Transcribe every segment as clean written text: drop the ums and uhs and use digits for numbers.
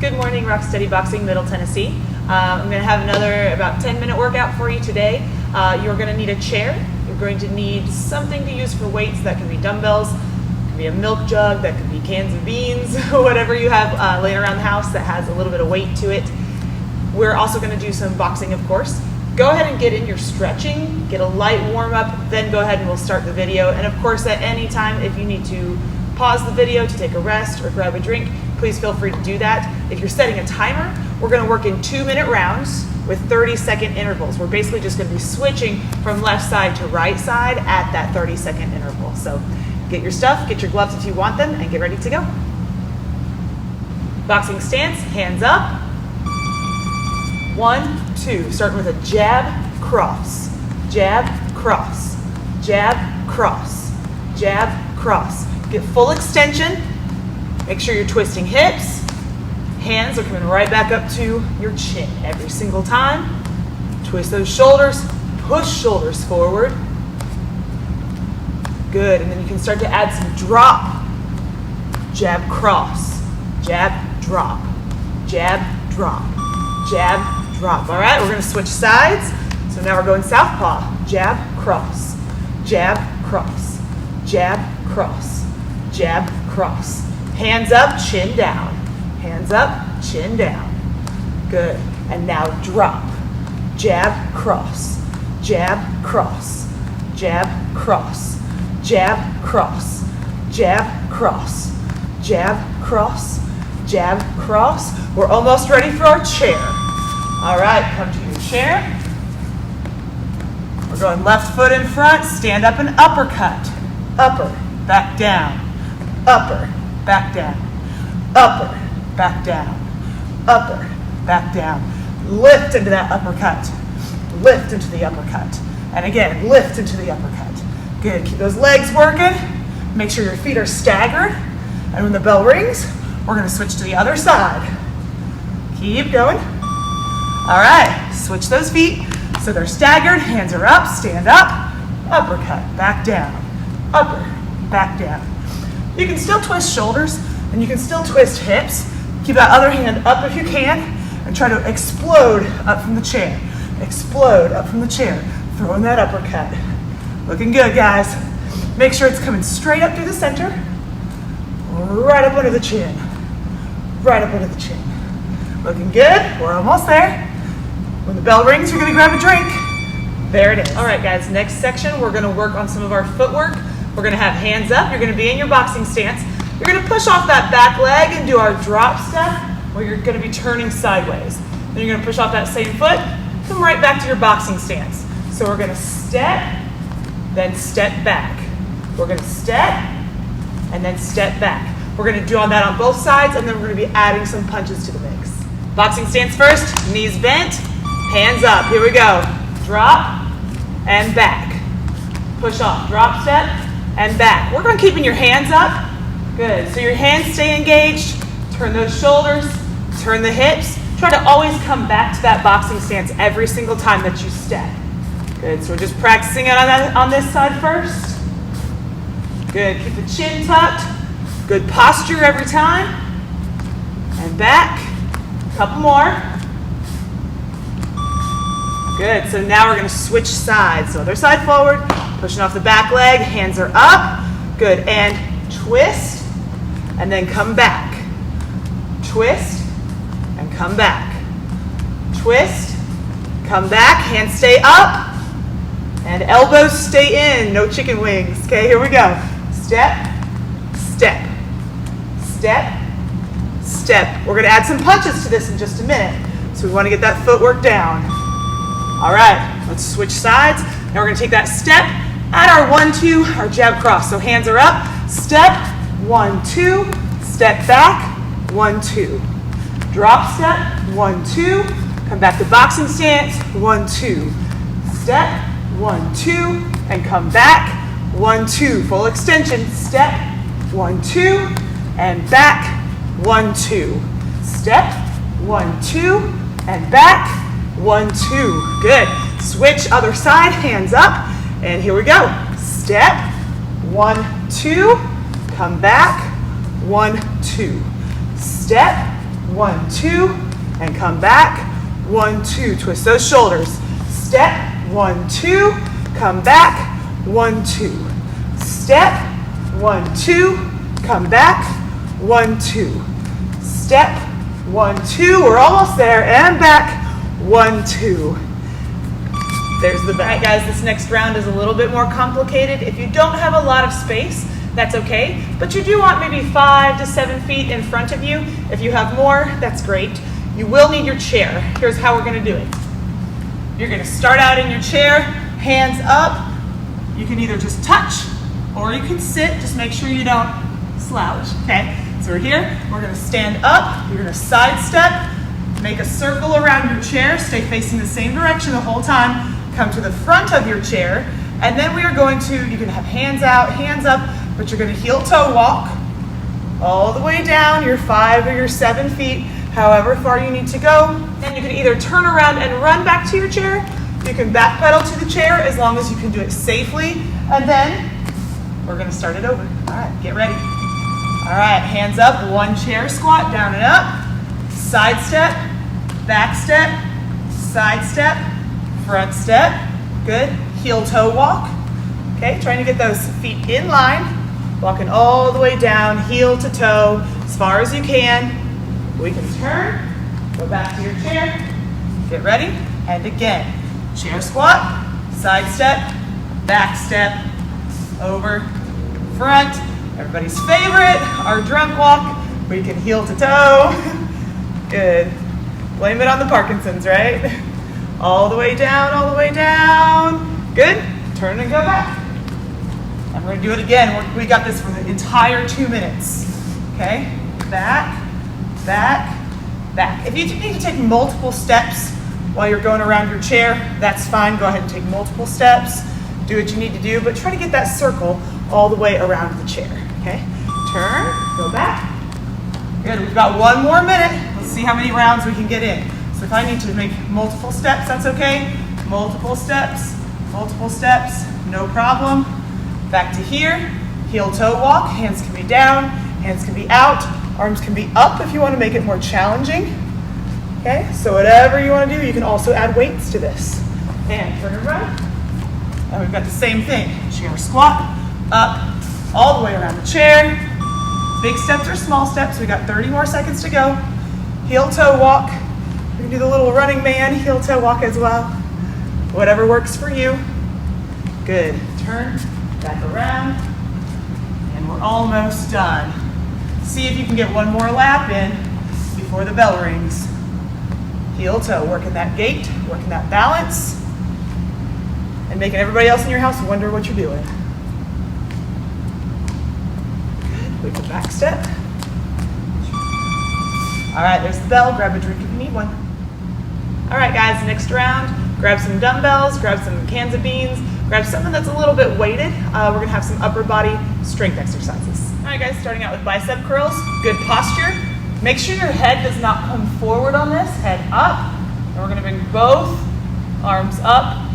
Good morning, Rock Steady Boxing, Middle Tennessee. I'm going to have another about 10-minute workout for you today. You're going to need a chair. You're going to need something to use for weights. That can be dumbbells, it can be a milk jug, that could be cans of beans, whatever you have laying around the house that has a little bit of weight to it. We're also going to do some boxing, of course. Go ahead and get in your stretching, get a light warm up, then go ahead and we'll start the video. And of course, at any time, if you need to pause the video to take a rest or grab a drink, please feel free to do that. If you're setting a timer, we're going to work in 2-minute rounds with 30-second intervals. We're basically just going to be switching from left side to right side at that 30-second interval. So get your stuff, get your gloves if you want them, and get ready to go. Boxing stance, hands up. 1, 2. Starting with a jab, cross, jab, cross, jab, cross, jab, cross. Get full extension. Make sure you're twisting hips. Hands are coming right back up to your chin every single time. Twist those shoulders. Push shoulders forward. Good. And then you can start to add some drop. Jab, cross. Jab, drop. Jab, drop. Jab, drop. All right, we're going to switch sides. So now we're going southpaw. Jab, cross. Jab, cross. Jab, cross. Jab, cross. Hands up, chin down. Hands up, chin down. Good. And now drop. Jab, cross. Jab, cross. Jab, cross. Jab, cross. Jab, cross. Jab, cross. Jab, cross. We're almost ready for our chair. All right, come to your chair. We're going left foot in front, stand up and uppercut. Upper, back down. Upper, back down. Upper, back down. Upper, back down. Lift into that uppercut. Lift into the uppercut. And again, lift into the uppercut. Good, keep those legs working. Make sure your feet are staggered. And when the bell rings, we're gonna switch to the other side. Keep going. All right, switch those feet so they're staggered. Hands are up, stand up. Uppercut, back down. Upper, back down. You can still twist shoulders and you can still twist hips. Keep that other hand up if you can and try to explode up from the chair. Explode up from the chair. Throwing that uppercut. Looking good, guys. Make sure it's coming straight up through the center. Right up under the chin. Right up under the chin. Looking good. We're almost there. When the bell rings, you're going to grab a drink. There it is. All right, guys. Next section, we're going to work on some of our footwork. We're going to have hands up. You're going to be in your boxing stance. You're going to push off that back leg and do our drop step where you're going to be turning sideways. Then you're going to push off that same foot, come right back to your boxing stance. So we're going to step, then step back. We're going to step, and then step back. We're going to do that on both sides, and then we're going to be adding some punches to the mix. Boxing stance first, knees bent, hands up. Here we go. Drop, and back. Push off, drop step, and back. We're going to keep your hands up. Good. So your hands stay engaged. Turn those shoulders. Turn the hips. Try to always come back to that boxing stance every single time that you step. Good. So we're just practicing it on this side first. Good. Keep the chin tucked. Good posture every time. And back. A couple more. Good. So now we're going to switch sides. So other side forward. Pushing off the back leg. Hands are up. Good. And twist. And then come back. Twist and come back. Twist, come back, hands stay up, and elbows stay in, no chicken wings. Okay, here we go. Step, step, step, step. We're gonna add some punches to this in just a minute. So we wanna get that footwork down. All right, let's switch sides. Now we're gonna take that step, add our 1, 2, our jab cross. So hands are up, step, 1, 2, step back, 1, 2. Drop step, 1, 2. Come back to boxing stance, 1, 2. Step, 1, 2, and come back, 1, 2. Full extension, step, 1, 2, and back, 1, 2. Step, 1, 2, and back, 1, 2. Good. Switch other side, hands up, and here we go. Step, 1, 2, come back, 1, 2. Step, 1, 2, and come back. 1, 2, twist those shoulders. Step, 1, 2, come back. 1, 2. Step, 1, 2, come back. 1, 2. Step, 1, 2, we're almost there, and back. 1, 2. There's the back. All right, guys, this next round is a little bit more complicated. If you don't have a lot of space, that's okay, but you do want maybe 5 to 7 feet in front of you. If you have more, that's great. You will need your chair. Here's how we're gonna do it. You're gonna start out in your chair, hands up. You can either just touch or you can sit. Just make sure you don't slouch, okay? So we're here, we're gonna stand up, you're gonna sidestep, make a circle around your chair, stay facing the same direction the whole time, come to the front of your chair, and then we are going to, you can have hands out, hands up, but you're gonna heel-toe walk all the way down your 5 or your 7 feet, however far you need to go. Then you can either turn around and run back to your chair, you can backpedal to the chair as long as you can do it safely, and then we're gonna start it over. All right, get ready. All right, hands up, 1 chair squat, down and up, side step, back step, side step, front step, good, heel-toe walk. Okay, trying to get those feet in line, walking all the way down, heel to toe, as far as you can. We can turn, go back to your chair, get ready, and again, chair squat, side step, back step, over, front, everybody's favorite, our drunk walk, we can heel to toe, good. Blame it on the Parkinson's, right? All the way down, all the way down, good, turn and go back. And we're gonna do it again, we got this for the entire 2 minutes, okay? Back, back, back. If you need to take multiple steps while you're going around your chair, that's fine. Go ahead and take multiple steps. Do what you need to do, but try to get that circle all the way around the chair, okay? Turn, go back. Good, we've got 1 more minute. Let's see how many rounds we can get in. So if I need to make multiple steps, that's okay. Multiple steps, no problem. Back to here, heel-toe walk. Hands can be down, hands can be out. Arms can be up if you want to make it more challenging. Okay, so whatever you want to do, you can also add weights to this. And turn around. And we've got the same thing. Chair squat, up, all the way around the chair. Big steps or small steps. We got 30 more seconds to go. Heel-toe walk. We can do the little running man heel-toe walk as well. Whatever works for you. Good. Turn, back around. And we're almost done. See if you can get 1 more lap in before the bell rings. Heel-toe, working that gait, working that balance, and making everybody else in your house wonder what you're doing. Good, we can back step. All right, there's the bell, grab a drink if you need one. All right guys, next round, grab some dumbbells, grab some cans of beans, grab something that's a little bit weighted. We're gonna have some upper body strength exercises. All right guys, starting out with bicep curls, good posture. Make sure your head does not come forward on this, head up, and we're gonna bring both arms up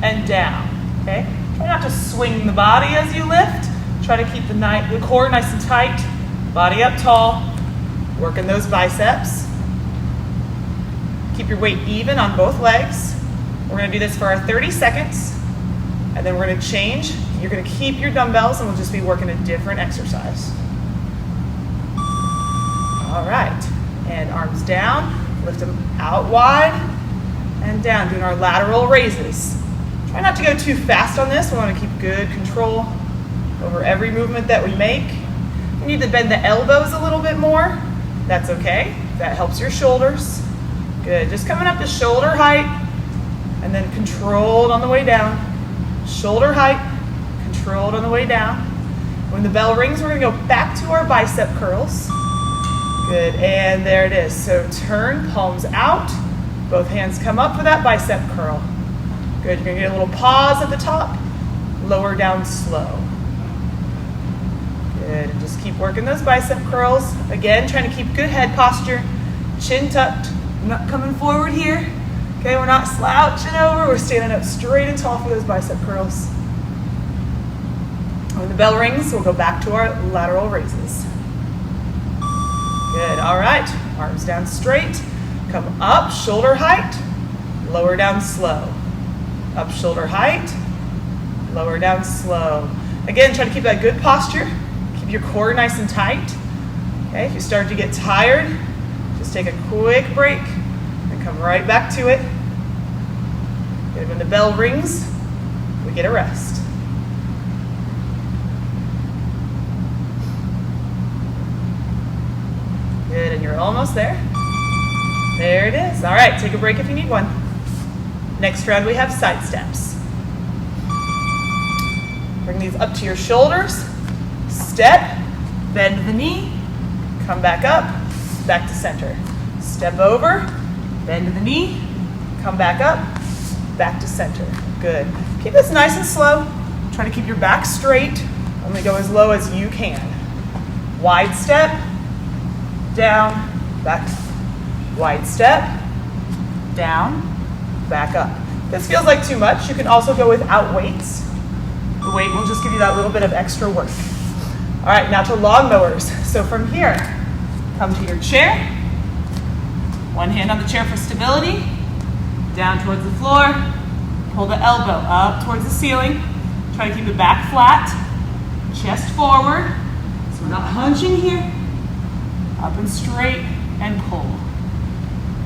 and down, okay? Try not to swing the body as you lift. Try to keep the core nice and tight, body up tall, working those biceps. Keep your weight even on both legs. We're gonna do this for our 30 seconds, and then we're gonna change. You're gonna keep your dumbbells, and we'll just be working a different exercise. All right, and arms down, lift them out wide and down, doing our lateral raises. Try not to go too fast on this. We want to keep good control over every movement that we make. You need to bend the elbows a little bit more. That's okay. That helps your shoulders. Good, just coming up to shoulder height and then controlled on the way down. Shoulder height, controlled on the way down. When the bell rings, we're gonna go back to our bicep curls. Good, and there it is. So turn, palms out, both hands come up for that bicep curl. Good, you're gonna get a little pause at the top, lower down slow. Good, and just keep working those bicep curls. Again, trying to keep good head posture, chin tucked. We're not coming forward here. Okay, we're not slouching over, we're standing up straight and tall for those bicep curls. When the bell rings, we'll go back to our lateral raises. Good, all right, arms down straight. Come up, shoulder height, lower down slow. Up, shoulder height, lower down slow. Again, try to keep that good posture. Keep your core nice and tight. Okay, if you start to get tired, just take a quick break and come right back to it. Good. When the bell rings, we get a rest. Good, and you're almost there. There it is. All right, take a break if you need one. Next round, we have side steps. Bring these up to your shoulders. Step, bend the knee, come back up, back to center. Step over, bend the knee, come back up, back to center. Good. Keep this nice and slow. Try to keep your back straight. Only go as low as you can. Wide step, down, back. Wide step, down, back up. If this feels like too much, you can also go without weights. The weight will just give you that little bit of extra work. All right, now to lawnmowers. So from here, come to your chair. One hand on the chair for stability. Down towards the floor. Pull the elbow up towards the ceiling. Try to keep the back flat. Chest forward. So we're not hunching here. Up and straight and pull.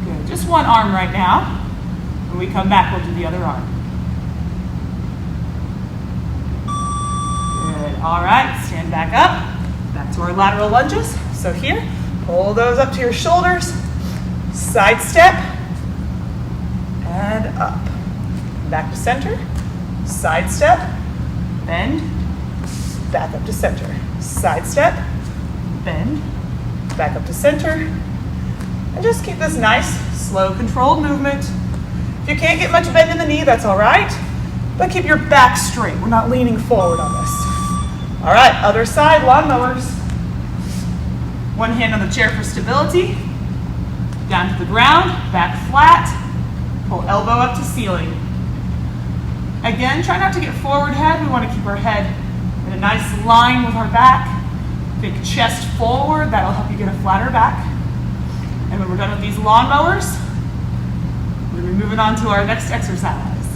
Good. Just one arm right now. When we come back, we'll do the other arm. Good. All right, stand back up. Back to our lateral lunges. So here, pull those up to your shoulders. Side step. And up. Back to center. Side step. Bend. Back up to center. Side step. Bend. Back up to center. And just keep this nice, slow, controlled movement. If you can't get much bend in the knee, that's all right. But keep your back straight. We're not leaning forward on this. All right, other side, lawnmowers. One hand on the chair for stability. Down to the ground, back flat. Pull elbow up to ceiling. Again, try not to get forward head. We want to keep our head in a nice line with our back. Think chest forward. That'll help you get a flatter back. And when we're done with these lawnmowers, we're going to be moving on to our next exercise.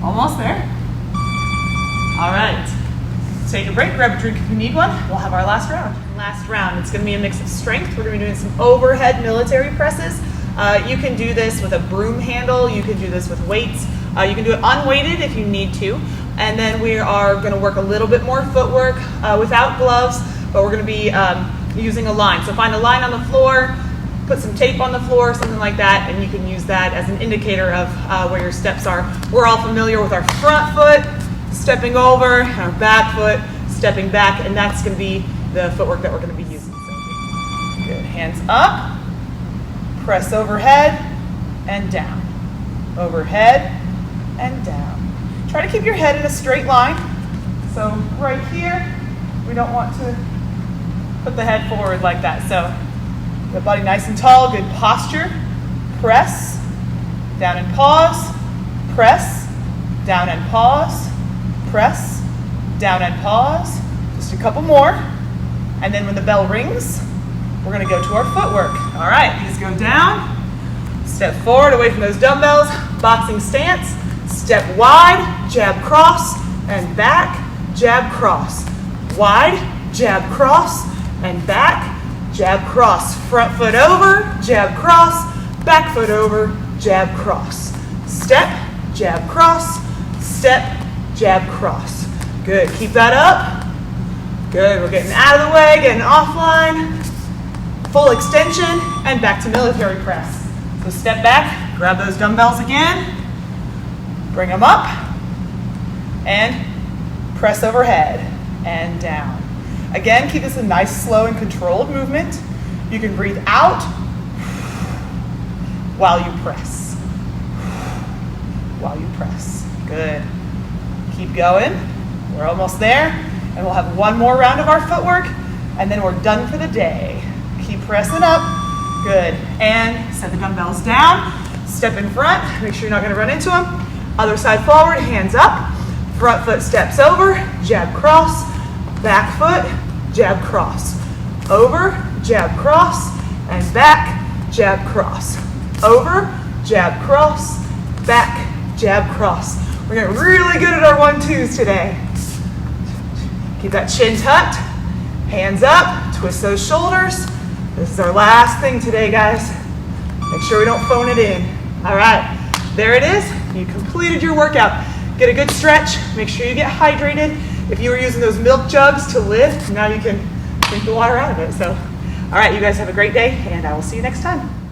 Almost there. All right. Take a break, grab a drink if you need one. We'll have our last round. Last round, it's going to be a mix of strength. We're going to be doing some overhead military presses. You can do this with a broom handle. You can do this with weights. You can do it unweighted if you need to. And then we are going to work a little bit more footwork without gloves, but we're going to be using a line. So find a line on the floor, put some tape on the floor, something like that, and you can use that as an indicator of where your steps are. We're all familiar with our front foot stepping over, our back foot stepping back, and that's going to be the footwork that we're going to be using. So, good. Hands up, press overhead and down, overhead and down. Try to keep your head in a straight line. So right here, we don't want to put the head forward like that. So the body nice and tall, good posture. Press, down and pause, press, down and pause, press, down and pause. Just a couple more. And then when the bell rings, we're gonna go to our footwork. All right, these go down, step forward away from those dumbbells, boxing stance, step wide, jab cross, and back, jab cross. Wide, jab cross, and back, jab cross. Front foot over, jab cross, back foot over, jab cross. Step, jab cross, step, jab cross. Good, keep that up. Good, we're getting out of the way, getting offline. Full extension, and back to military press. So step back, grab those dumbbells again, bring them up, and press overhead and down. Again, keep this a nice, slow, and controlled movement. You can breathe out while you press. While you press. Good. Keep going. We're almost there. And we'll have one more round of our footwork, and then we're done for the day. Keep pressing up. Good. And set the dumbbells down. Step in front. Make sure you're not going to run into them. Other side forward, hands up. Front foot steps over. Jab cross. Back foot. Jab cross. over, jab, cross, and back, jab, cross. Over, jab, cross, back, jab, cross. We're getting really good at our 1-2s today. Keep that chin tucked, hands up, twist those shoulders. This is our last thing today, guys. Make sure we don't phone it in. All right, there it is. You completed your workout. Get a good stretch. Make sure you get hydrated. If you were using those milk jugs to lift, now you can drink the water out of it. So, all right, you guys have a great day, and I will see you next time.